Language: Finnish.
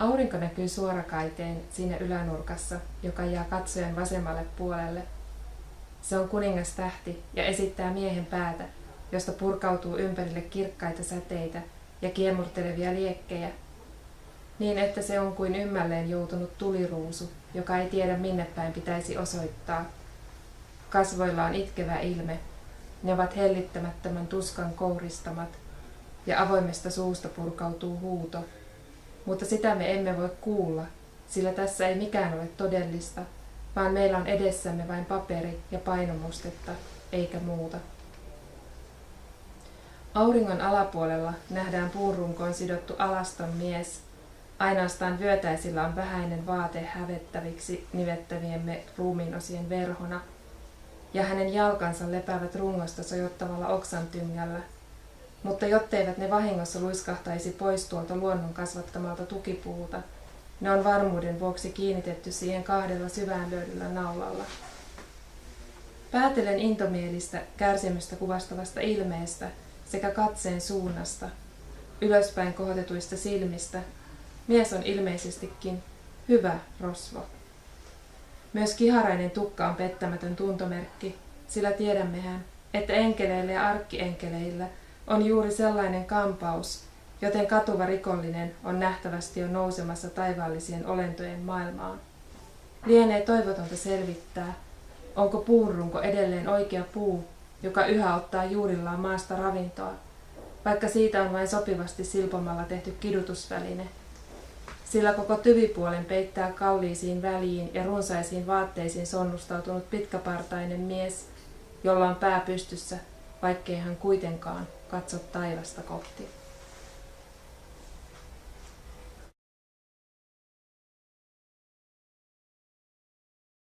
Aurinko näkyy suorakaiteen siinä ylänurkassa, joka jää katsojan vasemmalle puolelle. Se on kuningastähti ja esittää miehen päätä, josta purkautuu ympärille kirkkaita säteitä ja kiemurtelevia liekkejä, niin että se on kuin ymmälleen joutunut tuliruusu, joka ei tiedä minne päin pitäisi osoittaa. Kasvoilla on itkevä ilme. Ne ovat hellittämättömän tuskan kouristamat, ja avoimesta suusta purkautuu huuto. Mutta sitä me emme voi kuulla, sillä tässä ei mikään ole todellista, vaan meillä on edessämme vain paperi ja painomustetta, eikä muuta. Auringon alapuolella nähdään puunrunkoon sidottu alaston mies. Ainoastaan vyötäisillä on vähäinen vaate hävettäviksi nivettäviemme ruumiinosien verhona, ja hänen jalkansa lepäävät rungosta sojottavalla oksantyngällä. Mutta jotteivät ne vahingossa luiskahtaisi pois tuolta luonnon kasvattamalta tukipuulta, ne on varmuuden vuoksi kiinnitetty siihen 2 syvään lyödyllä naulalla. Päätelen intomielistä kärsimystä kuvastavasta ilmeestä sekä katseen suunnasta, ylöspäin kohotetuista silmistä. Mies on ilmeisestikin hyvä rosvo. Myös kiharainen tukka on pettämätön tuntomerkki, sillä tiedämmehän, että enkeleillä ja arkkienkeleillä on juuri sellainen kampaus, joten katuva rikollinen on nähtävästi jo nousemassa taivaallisien olentojen maailmaan. Lienee toivotonta selvittää, onko puunrunko edelleen oikea puu, joka yhä ottaa juurillaan maasta ravintoa, vaikka siitä on vain sopivasti silpomalla tehty kidutusväline. Sillä koko tyvipuolen peittää kalliisiin väliin ja runsaisiin vaatteisiin sonnustautunut pitkäpartainen mies, jolla on pää pystyssä, vaikkei hän kuitenkaan katso taivasta kohti.